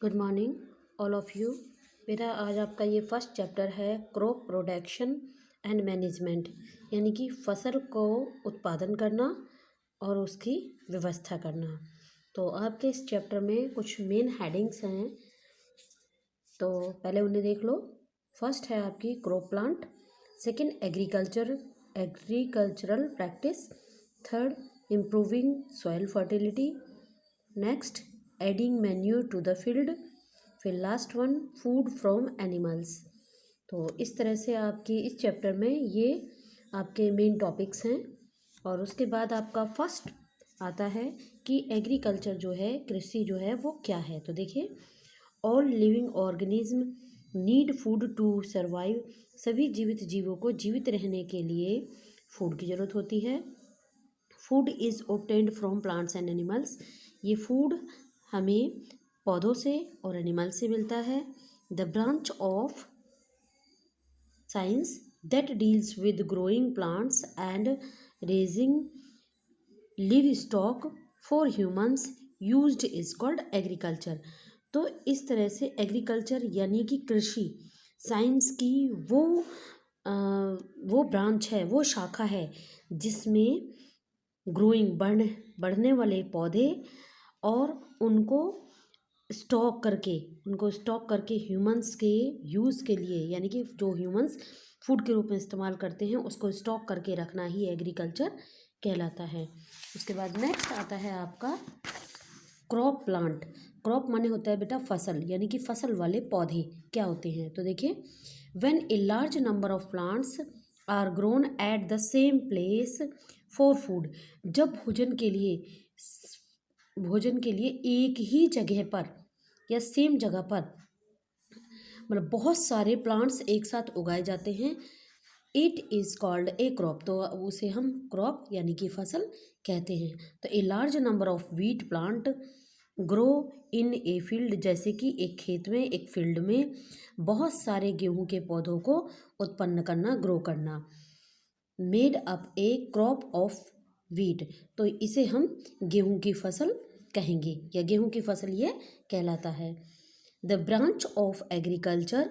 Good morning all of you. मेरा आज आपका ये फर्स्ट चैप्टर है क्रॉप प्रोडक्शन एंड मैनेजमेंट, यानी कि फसल को उत्पादन करना और उसकी व्यवस्था करना। तो आपके इस चैप्टर में कुछ मेन हेडिंग्स हैं, तो पहले उन्हें देख लो। फर्स्ट है आपकी crop plant, second agricultural practice, third improving soil fertility, next adding manure to the field, फिर last one food from animals. तो इस तरह से आपकी इस चैप्टर में ये आपके मेन टॉपिक्स हैं। और उसके बाद आपका फर्स्ट आता है कि एग्रीकल्चर जो है, कृषि जो है वो क्या है। तो देखिए, all living organism need food to survive. सभी जीवित जीवों को जीवित रहने के लिए फूड की ज़रूरत होती है। Food is obtained from plants and animals. ये फूड हमें पौधों से और एनिमल से मिलता है। The branch of science that deals with growing plants and raising live stock for humans used is called agriculture. तो इस तरह से एग्रीकल्चर यानी कि कृषि साइंस की वो ब्रांच है, वो शाखा है जिसमें ग्रोइंग बढ़ने वाले पौधे और उनको स्टॉक करके ह्यूमंस के यूज़ के लिए, यानी कि जो ह्यूमंस फूड के रूप में इस्तेमाल करते हैं उसको स्टॉक करके रखना ही एग्रीकल्चर कहलाता है। उसके बाद नेक्स्ट आता है आपका क्रॉप प्लांट। क्रॉप माने होता है बेटा फसल, यानी कि फसल वाले पौधे क्या होते हैं। तो देखिए, when a large number of plants are grown at the same place for food. जब भोजन के लिए एक ही जगह पर या सेम जगह पर मतलब बहुत सारे प्लांट्स एक साथ उगाए जाते हैं, it is called a crop. तो उसे हम क्रॉप यानी कि फसल कहते हैं। तो ए large number of wheat plant grow in a field, जैसे कि एक खेत में, एक फील्ड में बहुत सारे गेहूं के पौधों को उत्पन्न करना, ग्रो करना, made up A crop of wheat. तो इसे हम गेहूं की फसल कहेंगे, या गेहूं की फसल ये कहलाता है। The branch of agriculture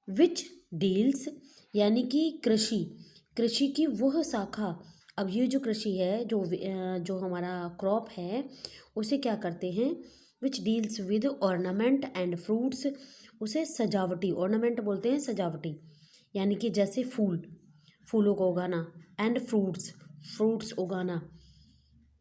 which deals, यानी कि कृषि की वह शाखा। अब ये जो कृषि है, जो हमारा क्रॉप है, उसे क्या करते हैं, which deals with ornament and fruits. उसे सजावटी, ऑर्नामेंट बोलते हैं सजावटी, यानी कि जैसे फूलों को उगाना, एंड फ्रूट्स उगाना।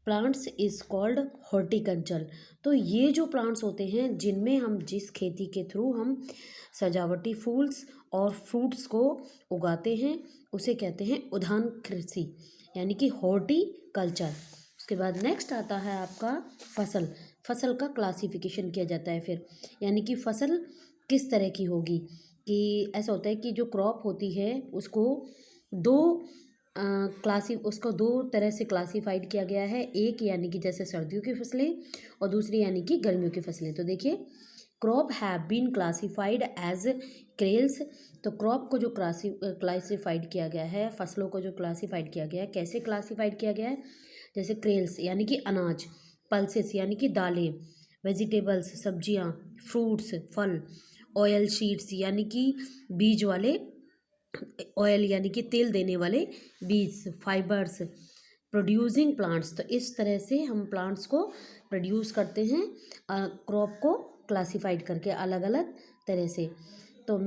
Plants is called horticulture. तो ये जो प्लांट्स होते हैं जिनमें हम, जिस खेती के थ्रू हम सजावटी फूल्स और फ्रूट्स को उगाते हैं, उसे कहते हैं उद्यान कृषि, यानी कि हॉर्टिकल्चर। उसके बाद नेक्स्ट आता है आपका फसल का क्लासिफिकेशन किया जाता है फिर, यानी कि फसल किस तरह की होगी। कि ऐसा होता है कि जो क्रॉप होती है उसको उसको दो तरह से क्लासिफाइड किया गया है। एक यानी कि जैसे सर्दियों की फसलें, और दूसरी यानी कि गर्मियों की फसलें। तो देखिए, crop have been classified as क्रेल्स। तो क्रॉप को जो क्लासिफाइड किया गया है, फसलों को जो क्लासिफाइड किया गया है, कैसे क्लासिफाइड किया गया है, जैसे क्रेल्स यानी कि अनाज, पल्सेस यानी कि दालें, वेजिटेबल्स सब्जियां, फ्रूट्स फल, ऑयल शीड्स यानी कि बीज वाले, ऑयल यानी कि तेल देने वाले बीज, फाइबर्स, प्रोड्यूसिंग प्लांट्स। तो इस तरह से हम प्लांट्स को प्रोड्यूस करते हैं, क्रॉप को क्लासिफाइड करके अलग अलग तरह से। तो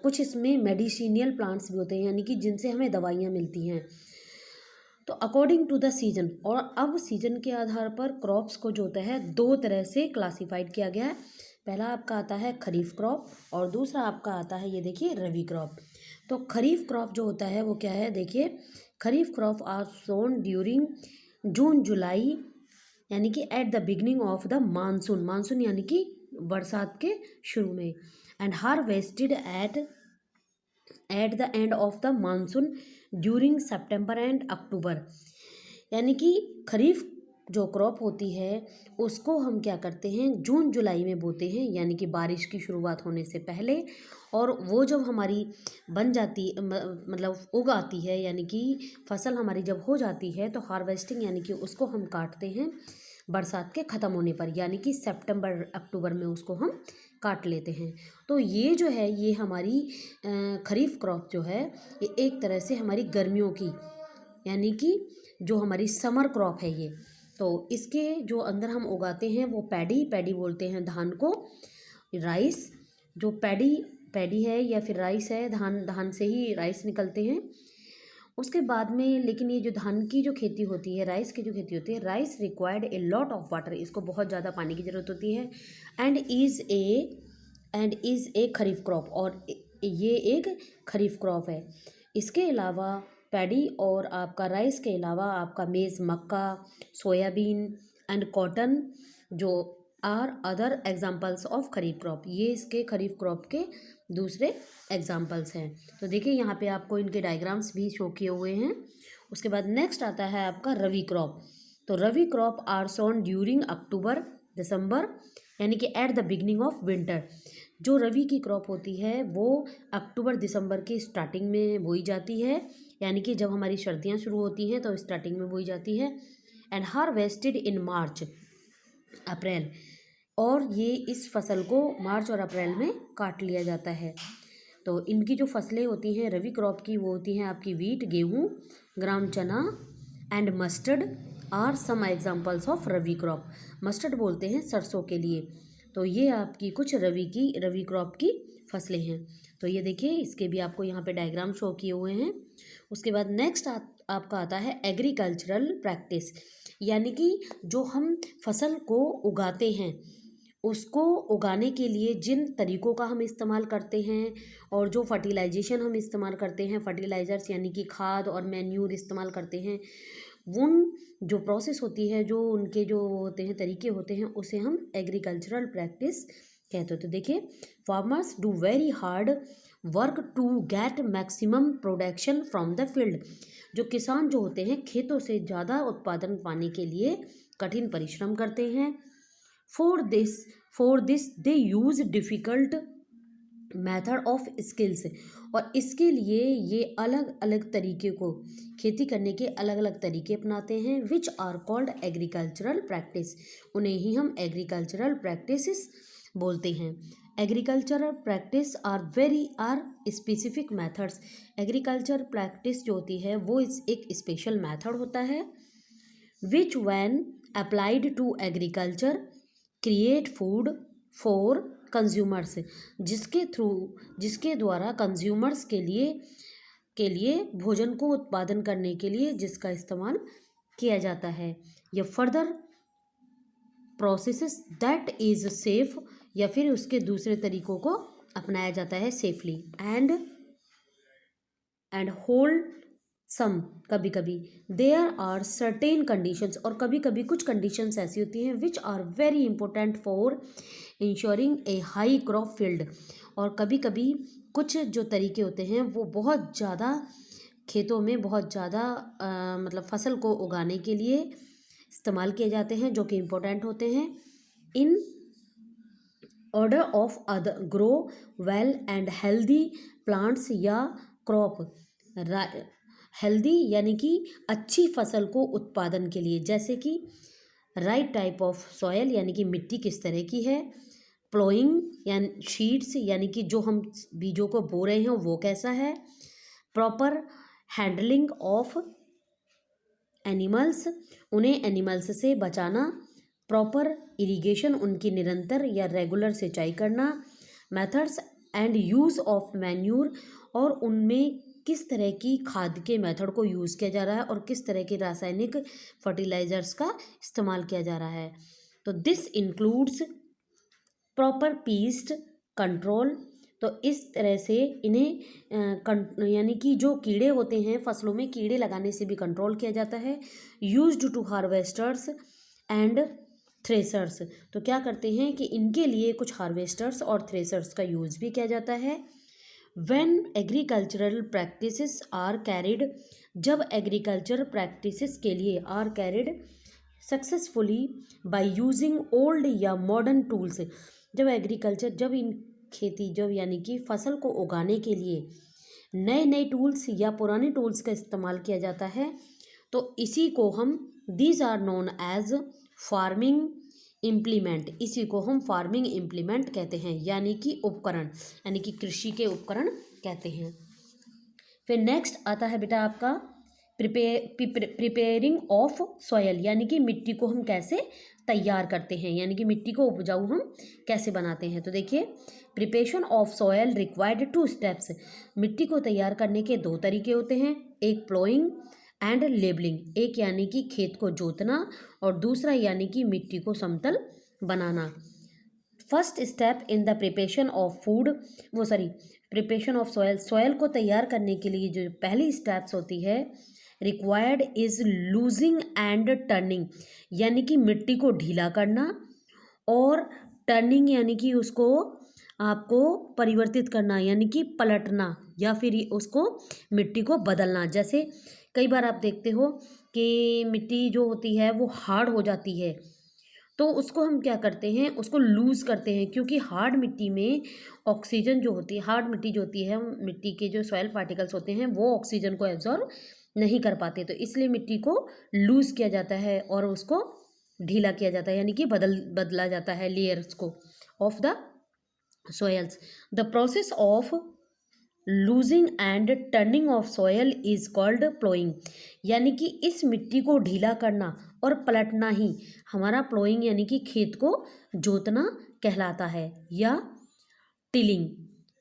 कुछ इसमें मेडिसिनियल प्लांट्स भी होते हैं, यानी कि जिनसे हमें दवाइयाँ मिलती हैं। तो अकॉर्डिंग टू द सीजन, और अब सीजन के आधार पर क्रॉप्स को जो होता है दो तरह से क्लासिफाइड किया गया है। पहला आपका आता है खरीफ क्रॉप, और दूसरा आपका आता है, ये देखिए, रबी क्रॉप। तो खरीफ क्रॉप जो होता है वो क्या है, देखिए, kharif crop are sown during June July, यानी कि at the beginning of the monsoon यानी कि बरसात के शुरू में, and harvested at the end of the monsoon during September and October. यानी कि खरीफ जो क्रॉप होती है उसको हम क्या करते हैं, जून जुलाई में बोते हैं, यानी कि बारिश की शुरुआत होने से पहले। और वो जब हमारी बन जाती, मतलब उग आती है, यानी कि फसल हमारी जब हो जाती है, तो हार्वेस्टिंग यानी कि उसको हम काटते हैं बरसात के ख़त्म होने पर, यानी कि सितंबर अक्टूबर में उसको हम काट लेते हैं। तो ये जो है ये हमारी खरीफ क्रॉप जो है ये एक तरह से हमारी गर्मियों की, यानी कि जो हमारी समर क्रॉप है ये। तो इसके जो अंदर हम उगाते हैं वो पैडी बोलते हैं धान को, राइस जो पैडी है या फिर राइस है, धान से ही राइस निकलते हैं। उसके बाद में लेकिन ये जो धान की जो खेती होती है, राइस की जो खेती होती है, rice required a lot of water, इसको बहुत ज़्यादा पानी की ज़रूरत होती है। And is a kharif crop, और ये एक खरीफ क्रॉप है। इसके अलावा पैडी और आपका राइस के अलावा आपका मेज़, मक्का, सोयाबीन एंड कॉटन जो are other examples of kharif crop, ये इसके खरीफ क्रॉप के दूसरे एग्जाम्पल्स हैं। तो देखिए यहाँ पे आपको इनके डायग्राम्स भी शो किए हुए हैं। उसके बाद नेक्स्ट आता है आपका रवि क्रॉप। तो rabi crop are sown during October December, यानी कि at the beginning of winter. जो रवि की क्रॉप होती है वो अक्टूबर दिसंबर की स्टार्टिंग में बोई जाती है, यानी कि जब हमारी सर्दियाँ शुरू होती हैं तो स्टार्टिंग में बोई जाती है। एंड हार्वेस्टेड इन मार्च अप्रैल, और ये इस फसल को मार्च और अप्रैल में काट लिया जाता है। तो इनकी जो फसलें होती हैं रवि क्रॉप की वो होती हैं आपकी वीट, गेहूँ, ग्राम चना and mustard are some examples of rabi crop. Mustard बोलते हैं सरसों के लिए। तो ये आपकी कुछ रवि क्रॉप की फसलें हैं। तो ये देखिए इसके भी आपको यहाँ पे डायग्राम शो किए हुए हैं। उसके बाद नेक्स्ट आपका आता है एग्रीकल्चरल प्रैक्टिस, यानी कि जो हम फसल को उगाते हैं उसको उगाने के लिए जिन तरीक़ों का हम इस्तेमाल करते हैं और जो फर्टिलाइजेशन हम इस्तेमाल करते हैं, फर्टिलाइज़र्स यानी कि खाद और मैन्यूर इस्तेमाल करते हैं, उन जो प्रोसेस होती है, जो उनके जो होते हैं तरीके होते हैं, उसे हम एग्रीकल्चरल प्रैक्टिस कहते हैं। तो देखिए farmers do very hard work to get maximum production from the field. जो किसान जो होते हैं खेतों से ज़्यादा उत्पादन पाने के लिए कठिन परिश्रम करते हैं। For this they use difficult method of skills, और इसके लिए ये अलग अलग तरीके को खेती करने के अलग अलग तरीके अपनाते हैं। Which are called agricultural practice, उन्हें ही हम एग्रीकल्चरल प्रैक्टिसेस बोलते हैं। Agricultural practice are specific methods. Agriculture practice जो होती है वो एक स्पेशल मेथड होता है। Which when applied to agriculture create food for consumers, जिसके द्वारा कंज्यूमर्स के लिए भोजन को उत्पादन करने के लिए जिसका इस्तेमाल किया जाता है। या further processes that is safe, या फिर उसके दूसरे तरीक़ों को अपनाया जाता है सेफली। एंड होल्ड सम, कभी कभी देयर आर सर्टेन कंडीशंस, और कभी कभी कुछ कंडीशंस ऐसी होती हैं which are very important for ensuring a high crop field. और कभी कभी कुछ जो तरीके होते हैं वो बहुत ज़्यादा खेतों में बहुत ज़्यादा मतलब फसल को उगाने के लिए इस्तेमाल किए जाते हैं, जो कि इम्पोर्टेंट होते हैं। In order of other grow well and healthy plants या क्रॉप। हेल्दी यानी कि अच्छी फसल को उत्पादन के लिए, जैसे कि राइट टाइप ऑफ सॉयल यानी कि मिट्टी किस तरह की है, प्लोइंग यानी शीड्स यानी कि जो हम बीजों को बो रहे हैं वो कैसा है, प्रॉपर हैंडलिंग ऑफ एनिमल्स, उन्हें एनिमल्स से बचाना, प्रॉपर इरिगेशन उनकी निरंतर या रेगुलर सिंचाई करना, methods and use of manure, और उनमें किस तरह की खाद के मेथड को यूज़ किया जा रहा है और किस तरह के रासायनिक फर्टिलाइजर्स का इस्तेमाल किया जा रहा है। तो this includes proper pest control. तो इस तरह से इन्हें यानी कि जो कीड़े होते हैं फसलों में, कीड़े लगाने से भी कंट्रोल किया जाता है। Used to harvesters and threshers, तो क्या करते हैं कि इनके लिए कुछ हार्वेस्टर्स और थ्रेसर्स का यूज़ भी किया जाता है। When agricultural practices are carried, जब एग्रीकल्चर प्रैक्टिसेस के लिए are carried successfully by using old या मॉडर्न टूल्स, जब इन खेती जब यानी कि फसल को उगाने के लिए नए नए टूल्स या पुराने टूल्स का इस्तेमाल किया जाता है, तो इसी को हम these are known as farming implement, इसी को हम फार्मिंग इम्प्लीमेंट कहते हैं, यानी कि उपकरण, यानी कि कृषि के उपकरण कहते हैं। फिर नेक्स्ट आता है बेटा आपका प्रिपेयरिंग ऑफ सॉयल, यानी कि मिट्टी को हम कैसे तैयार करते हैं, यानी कि मिट्टी को उपजाऊ हम कैसे बनाते हैं। तो देखिए, preparation of soil required 2 steps, मिट्टी को तैयार करने के 2 तरीके होते हैं, एक प्लोइंग एंड लेबलिंग, एक यानी कि खेत को जोतना और दूसरा यानी कि मिट्टी को समतल बनाना। First step in the preparation of food preparation of soil, soil को तैयार करने के लिए जो पहली स्टेप्स होती है, required is losing and turning, यानी कि मिट्टी को ढीला करना, और टर्निंग यानी कि उसको आपको परिवर्तित करना, यानी कि पलटना या फिर उसको मिट्टी को बदलना। जैसे कई बार आप देखते हो कि मिट्टी जो होती है वो हार्ड हो जाती है, तो उसको हम क्या करते हैं, उसको लूज़ करते हैं, क्योंकि हार्ड मिट्टी में ऑक्सीजन जो होती है, हार्ड मिट्टी जो होती है, मिट्टी के जो सॉइल पार्टिकल्स होते हैं वो ऑक्सीजन को एब्जॉर्ब नहीं कर पाते, तो इसलिए मिट्टी को लूज़ किया जाता है और उसको ढीला किया जाता है, यानी कि बदला जाता है लेयर्स को of the soils. The process of losing and turning of soil is called ploughing, यानी कि इस मिट्टी को ढीला करना और पलटना ही हमारा प्लोइंग यानी कि खेत को जोतना कहलाता है, या tilling.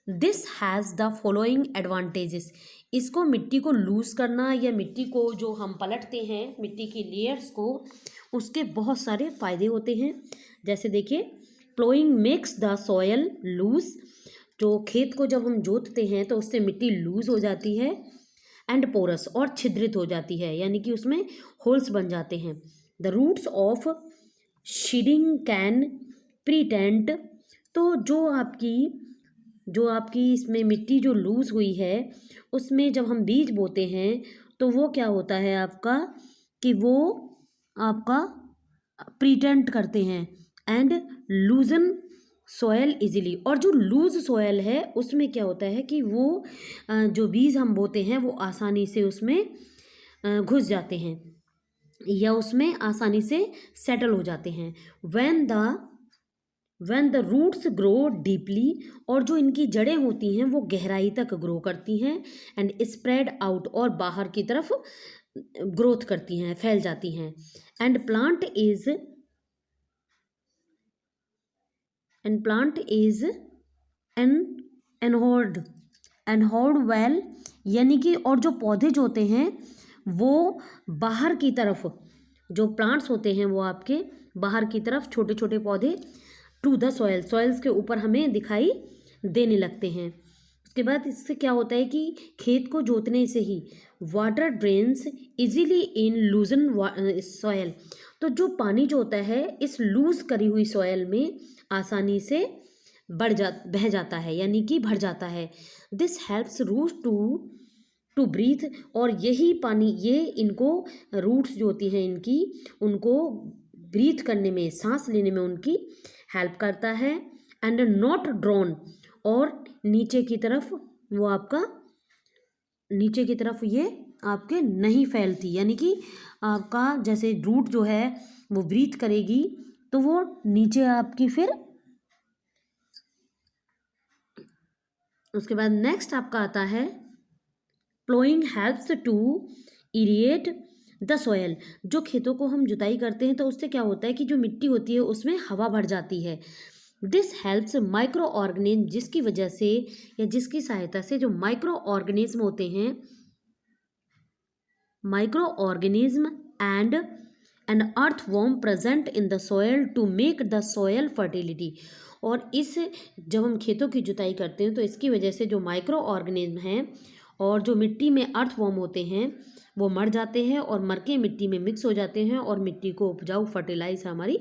This has the following advantages, इसको मिट्टी को लूज़ करना या मिट्टी को जो हम पलटते हैं मिट्टी की लेयर्स को, उसके बहुत सारे फ़ायदे होते हैं। जैसे देखिए, ploughing makes the soil loose, जो खेत को जब हम जोतते हैं तो उससे मिट्टी लूज हो जाती है, एंड पोरस, और छिद्रित हो जाती है, यानी कि उसमें होल्स बन जाते हैं। द रूट्स ऑफ शीडिंग कैन प्रीटेंट, तो जो आपकी इसमें मिट्टी जो लूज हुई है उसमें जब हम बीज बोते हैं तो वो क्या होता है आपका, कि वो आपका प्रीटेंट करते हैं एंड लूजन सॉयल इजीली, और जो लूज सॉयल है उसमें क्या होता है कि वो जो बीज हम बोते हैं वो आसानी से उसमें घुस जाते हैं या उसमें आसानी से सेटल हो जाते हैं। When the roots grow deeply, और जो इनकी जड़ें होती हैं वो गहराई तक ग्रो करती हैं, एंड स्प्रेड आउट, और बाहर की तरफ ग्रोथ करती हैं, फैल जाती हैं, एंड प्लांट इज एनहोर्ड वेल, यानी कि और जो पौधे जो होते हैं वो बाहर की तरफ, जो प्लांट्स होते हैं वो आपके बाहर की तरफ छोटे छोटे पौधे टू द सॉयल्स के ऊपर हमें दिखाई देने लगते हैं। उसके बाद इससे क्या होता है कि खेत को जोतने से ही वाटर ड्रेन्स इजीली इन लूजन सॉयल, तो जो पानी जो होता है इस लूज करी हुई सॉयल में आसानी से बह जाता है, यानी कि भर जाता है। This helps root to breathe, और यही पानी ये इनको रूट्स जो होती हैं इनकी, उनको ब्रीथ करने में, सांस लेने में उनकी हेल्प करता है, एंड नॉट ड्रॉन, और नीचे की तरफ ये आपके नहीं फैलती, यानी कि आपका जैसे रूट जो है वो ब्रीथ करेगी तो वो नीचे आपकी फिर। उसके बाद नेक्स्ट आपका आता है ploughing helps to aerate the soil, जो खेतों को हम जुताई करते हैं तो उससे क्या होता है कि जो मिट्टी होती है उसमें हवा भर जाती है। दिस हेल्प्स माइक्रो ऑर्गेनिज्म, जिसकी वजह से या जिसकी सहायता से जो माइक्रो ऑर्गेनिज्म होते हैं, micro organism and an earthworm present in the soil to make the soil fertility, और इस जब हम खेतों की जुताई करते हैं तो इसकी वजह से जो माइक्रो ऑर्गेनिज्म हैं और जो मिट्टी में अर्थवॉर्म होते हैं वो मर जाते हैं और मर के मिट्टी में मिक्स हो जाते हैं और मिट्टी को उपजाऊ फर्टिलाइज हमारी